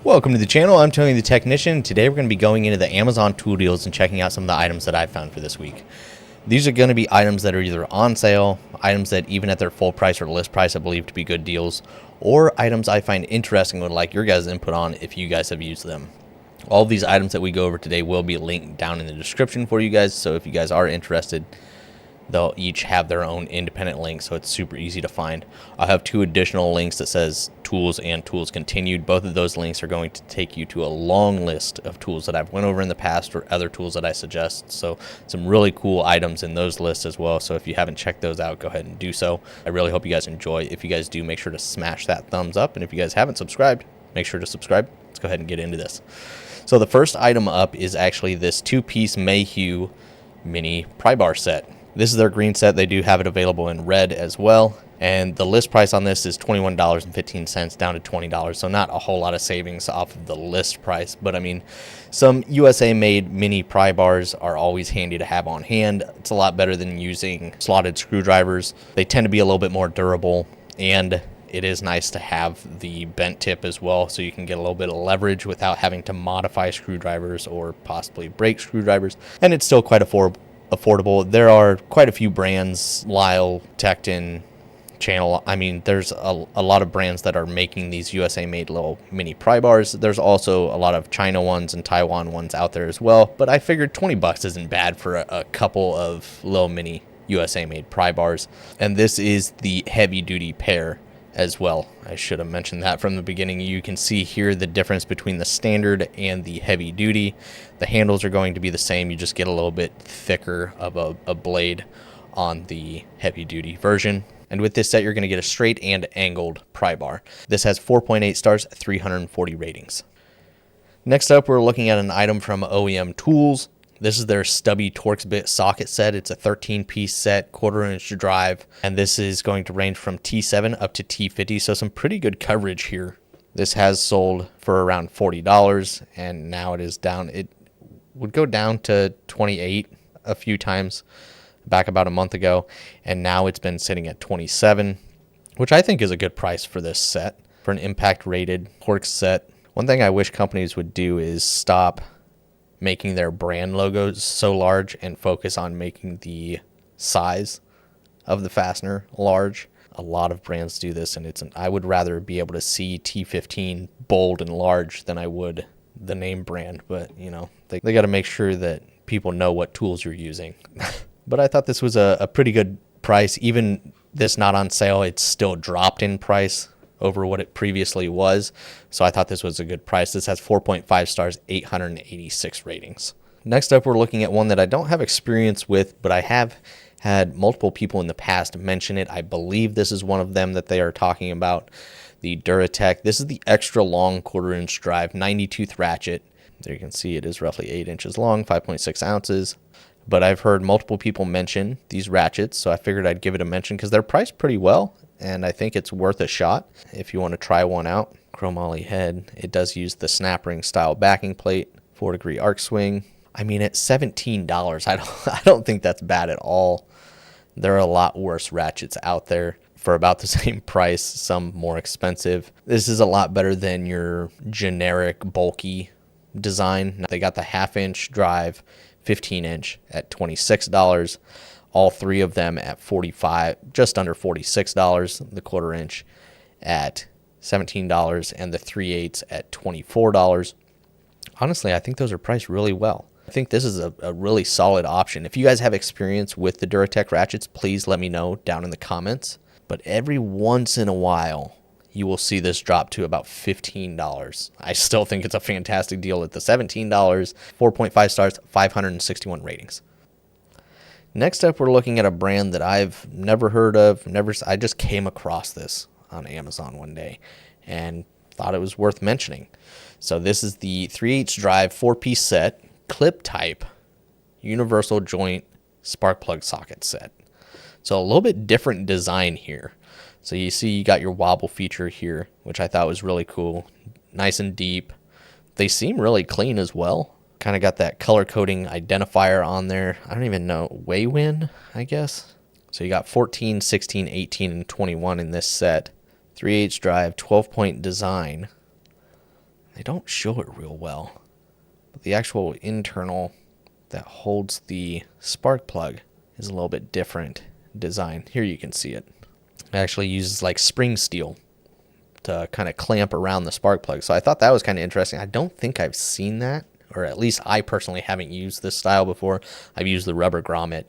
Welcome to the channel. I'm Tony the Technician. Today we're going to be going into the Amazon tool deals and checking out some of the items that I've found for this week. These are going to be items that are either on sale, items that even at their full price or list price I believe to be good deals, or items I find interesting and would like your guys' input on if you guys have used them. All of these items that we go over today will be linked down in the description for you guys, so if you guys are interested, they'll each have their own independent links, so it's super easy to find. I'll have two additional links that says tools and tools continued. Both of those links are going to take you to a long list of tools that I've went over in the past or other tools that I suggest. So some really cool items in those lists as well. So if you haven't checked those out, go ahead and do so. I really hope you guys enjoy. If you guys do, make sure to smash that thumbs up. And if you guys haven't subscribed, make sure to subscribe. Let's go ahead and get into this. So the first item up is actually this two-piece Mayhew mini pry bar set. This is their green set. They do have it available in red as well. And the list price on this is $21.15 down to $20. So not a whole lot of savings off of the list price. But I mean, some USA made mini pry bars are always handy to have on hand. It's a lot better than using slotted screwdrivers. They tend to be a little bit more durable, and it is nice to have the bent tip as well, so you can get a little bit of leverage without having to modify screwdrivers or possibly break screwdrivers. And it's still quite affordable. There are quite a few brands, Lyle, Tecton, Channel. I mean, there's a lot of brands that are making these USA made little mini pry bars. There's also a lot of China ones and Taiwan ones out there as well, but I figured 20 bucks isn't bad for a couple of little mini USA made pry bars. And this is the heavy duty pair as well. I should have mentioned that from the beginning. You can see here the difference between the standard and the heavy duty. The handles are going to be the same. You just get a little bit thicker of a blade on the heavy duty version. And with this set, you're going to get a straight and angled pry bar. This has 4.8 stars, 340 ratings. Next up, we're looking at an item from OEM Tools. This is their stubby Torx bit socket set. It's a 13-piece set, 1/4-inch drive, and this is going to range from T7 up to T50, so some pretty good coverage here. This has sold for around $40, and now it is down. It would go down to $28 a few times back about a month ago, and now it's been sitting at $27, which I think is a good price for this set, for an impact-rated Torx set. One thing I wish companies would do is stop making their brand logos so large and focus on making the size of the fastener large. A lot of brands do this, and I would rather be able to see T15 bold and large than I would the name brand, but you know, they got to make sure that people know what tools you're using. But I thought this was a pretty good price. Even this not on sale, it's still dropped in price over what it previously was. So I thought this was a good price. This has 4.5 stars, 886 ratings. Next up, we're looking at one that I don't have experience with, but I have had multiple people in the past mention it. I believe this is one of them that they are talking about, the Duratech. This is the extra long 1/4-inch drive, 90-tooth ratchet. There you can see it is roughly 8 inches long, 5.6 ounces. But I've heard multiple people mention these ratchets, so I figured I'd give it a mention because they're priced pretty well, and I think it's worth a shot if you want to try one out. Chromoly head. It does use the snap ring style backing plate, 4-degree arc swing. I mean, at $17, I don't think that's bad at all. There are a lot worse ratchets out there for about the same price, some more expensive. This is a lot better than your generic bulky design. They got the 1/2-inch drive, 15-inch at $26. All three of them at $45, just under $46. The 1/4-inch at $17, and the 3/8 at $24. Honestly, I think those are priced really well. I think this is a really solid option. If you guys have experience with the Duratech ratchets, please let me know down in the comments. But every once in a while, you will see this drop to about $15. I still think it's a fantastic deal at the $17, 4.5 stars, 561 ratings. Next up, we're looking at a brand that I've never heard of. I just came across this on Amazon one day and thought it was worth mentioning. So this is the 3/8 drive 4-piece set, clip type, universal joint spark plug socket set. So a little bit different design here. So you see you got your wobble feature here, which I thought was really cool. Nice and deep. They seem really clean as well. Kind of got that color coding identifier on there. I don't even know. Waywin, I guess. So you got 14, 16, 18, and 21 in this set. 3/8 drive, 12-point design. they don't show it real well, but the actual internal that holds the spark plug is a little bit different design. Here you can see it. It actually uses like spring steel to kind of clamp around the spark plug. So I thought that was kind of interesting. I don't think I've seen that, or at least I personally haven't used this style before. I've used the rubber grommet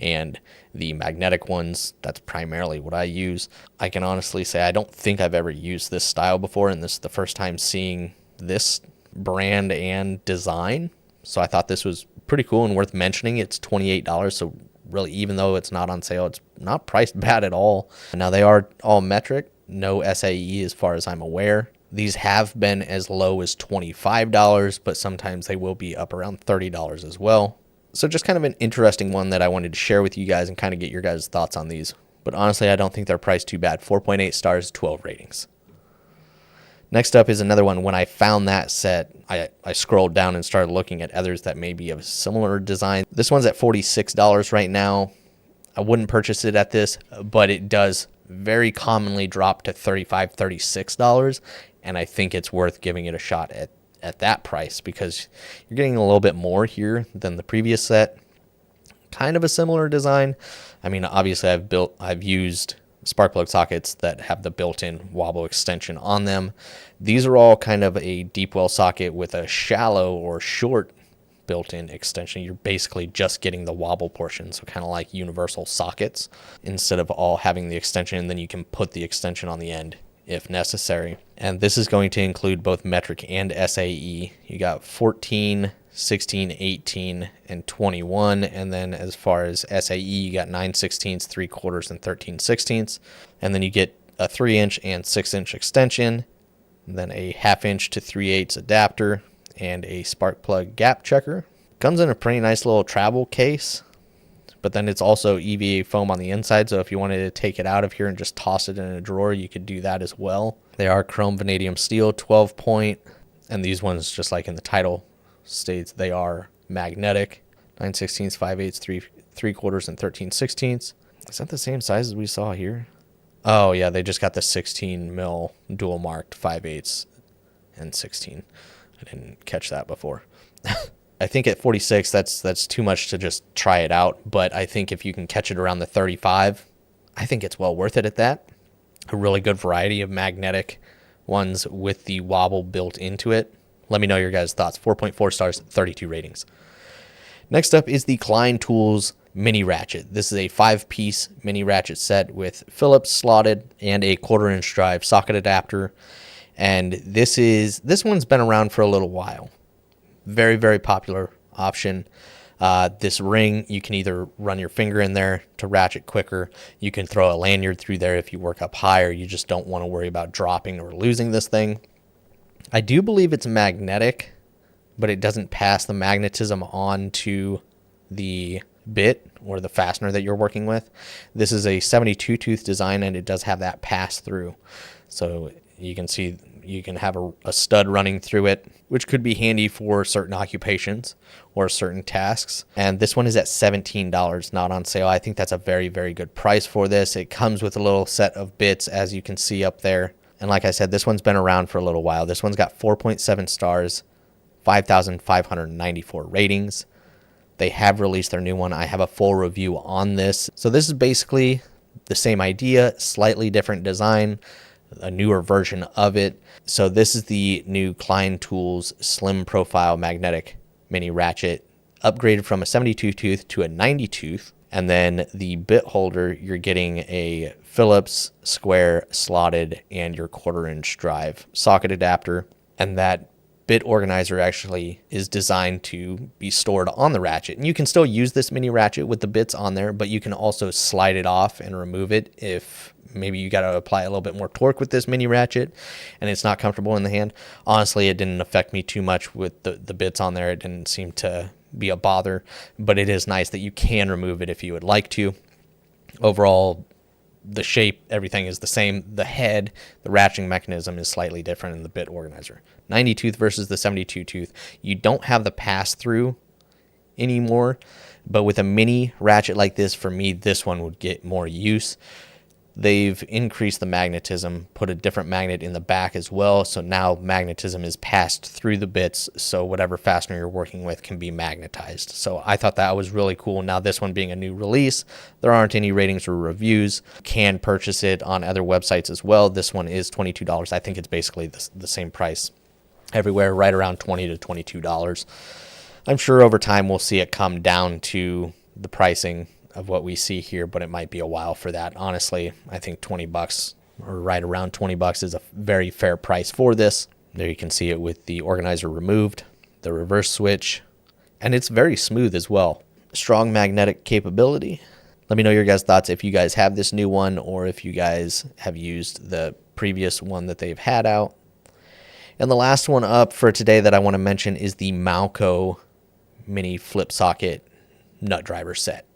and the magnetic ones. That's primarily what I use. I can honestly say I don't think I've ever used this style before, and this is the first time seeing this brand and design. So I thought this was pretty cool and worth mentioning. It's $28, so really, even though it's not on sale, it's not priced bad at all. Now, they are all metric, no SAE as far as I'm aware. These have been as low as $25, but sometimes they will be up around $30 as well. So just kind of an interesting one that I wanted to share with you guys and kind of get your guys' thoughts on these. But honestly, I don't think they're priced too bad. 4.8 stars, 12 ratings. Next up is another one. When I found that set, I scrolled down and started looking at others that may be of a similar design. This one's at $46 right now. I wouldn't purchase it at this, but it does very commonly drop to $35, $36. And I think it's worth giving it a shot at that price, because you're getting a little bit more here than the previous set. Kind of a similar design. I mean, obviously I've used spark plug sockets that have the built-in wobble extension on them. These are all kind of a deep well socket with a shallow or short built-in extension. You're basically just getting the wobble portion, so kind of like universal sockets, instead of all having the extension, and then you can put the extension on the end if necessary. And this is going to include both metric and SAE. You got 14, 16, 18, and 21. And then as far as SAE, you got 9/16, 3/4, and 13/16. And then you get a 3-inch and 6-inch extension, and then a 1/2-inch to 3/8 adapter, and a spark plug gap checker. Comes in a pretty nice little travel case, but then it's also EVA foam on the inside, so if you wanted to take it out of here and just toss it in a drawer, you could do that as well. They are chrome vanadium steel, 12 point, and these ones, just like in the title states, they are magnetic. 9/16, 5/8, 3/4, and 13/16. Is that the same size as we saw here? Oh yeah, they just got the 16 mil dual marked 5/8 and 16. I didn't catch that before. I think at 46, that's too much to just try it out. But I think if you can catch it around the 35, I think it's well worth it at that. A really good variety of magnetic ones with the wobble built into it. Let me know your guys' thoughts. 4.4 stars, 32 ratings. Next up is the Klein Tools mini ratchet. This is a 5-piece mini ratchet set with Phillips slotted and a 1/4-inch drive socket adapter. And this one's been around for a little while. Very, very popular option. This ring, you can either run your finger in there to ratchet quicker. You can throw a lanyard through there if you work up high, or you just don't want to worry about dropping or losing this thing. I do believe it's magnetic, but it doesn't pass the magnetism on to the bit or the fastener that you're working with. This is a 72 tooth design, and it does have that pass through. So you can see you can have a stud running through it, which could be handy for certain occupations or certain tasks. And this one is at $17, not on sale. I think that's a very, very good price for this. It comes with a little set of bits, as you can see up there. And like I said, this one's been around for a little while. This one's got 4.7 stars, 5,594 ratings. They have released their new one. I have a full review on this. So this is basically the same idea, slightly different design, a newer version of it. So this is the new Klein Tools slim profile magnetic mini ratchet, upgraded from a 72 tooth to a 90 tooth. And then the bit holder, you're getting a Phillips square slotted and your 1/4-inch drive socket adapter. And that bit organizer actually is designed to be stored on the ratchet. And you can still use this mini ratchet with the bits on there, but you can also slide it off and remove it if maybe you got to apply a little bit more torque with this mini ratchet and it's not comfortable in the hand. Honestly, it didn't affect me too much with the bits on there. It didn't seem to be a bother, but it is nice that you can remove it if you would like to. Overall, the shape, everything is the same. The head, the ratcheting mechanism is slightly different in the bit organizer. 90 tooth versus the 72 tooth. You don't have the pass through anymore, but with a mini ratchet like this, for me, this one would get more use. They've increased the magnetism, put a different magnet in the back as well, so now magnetism is passed through the bits, so whatever fastener you're working with can be magnetized. So I thought that was really cool. Now this one being a new release, there aren't any ratings or reviews. Can purchase it on other websites as well. This one is $22. I think it's basically the same price everywhere, right around $20 to $22. I'm sure over time we'll see it come down to the pricing of what we see here, but it might be a while for that. Honestly, I think $20 or right around $20 is a very fair price for this. There you can see it with the organizer removed, the reverse switch, and it's very smooth as well. Strong magnetic capability. Let me know your guys' thoughts if you guys have this new one or if you guys have used the previous one that they've had out. And the last one up for today that I want to mention is the Malco mini flip socket nut driver set.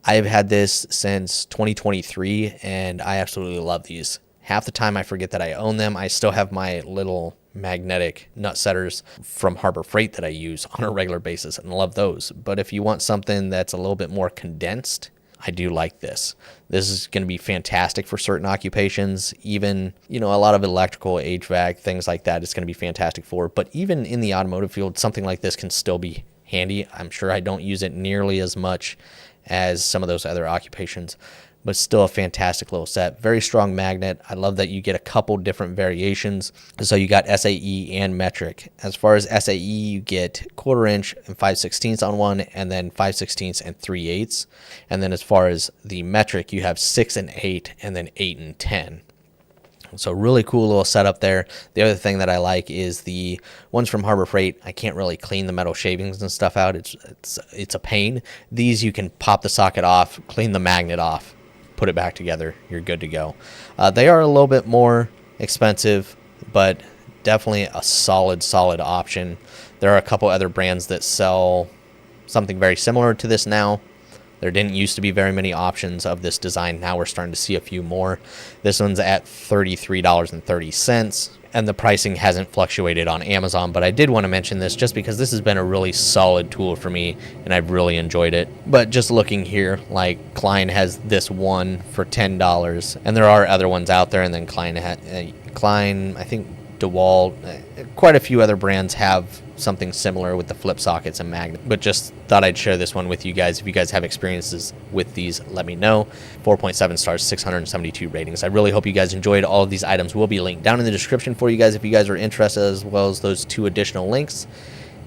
I've had this since 2023 and I absolutely love these. Half the time I forget that I own them. I still have my little magnetic nut setters from Harbor Freight that I use on a regular basis and love those. But if you want something that's a little bit more condensed, I do like this. This is going to be fantastic for certain occupations. Even, a lot of electrical, HVAC, things like that, it's going to be fantastic for. But even in the automotive field, something like this can still be handy. I'm sure I don't use it nearly as much as some of those other occupations, but still a fantastic little set. Very strong magnet. I love that you get a couple different variations. So you got SAE and metric. As far as SAE, you get 1/4 inch and 5/16 on one, and then 5/16 and 3/8. And then as far as the metric, you have 6 and 8, and then 8 and 10. So really cool little setup there. The other thing that I like is the ones from Harbor Freight. I can't really clean the metal shavings and stuff out. It's a pain. These you can pop the socket off, clean the magnet off, put it back together. You're good to go. They are a little bit more expensive, but definitely a solid option. There are a couple other brands that sell something very similar to this now. There didn't used to be very many options of this design. Now we're starting to see a few more. This one's at $33.30, and the pricing hasn't fluctuated on Amazon, but I did want to mention this just because this has been a really solid tool for me, and I've really enjoyed it. But just looking here, like Klein has this one for $10, and there are other ones out there, and then Klein, I think DeWalt, quite a few other brands have something similar with the flip sockets and magnet, but just thought I'd share this one with you guys. If you guys have experiences with these, let me know. 4.7 stars, 672 ratings. I really hope you guys enjoyed. All of these items will be linked down in the description for you guys if you guys are interested, as well as those 2 additional links.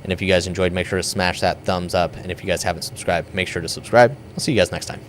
And if you guys enjoyed, make sure to smash that thumbs up, and if you guys haven't subscribed, make sure to subscribe. I'll see you guys next time.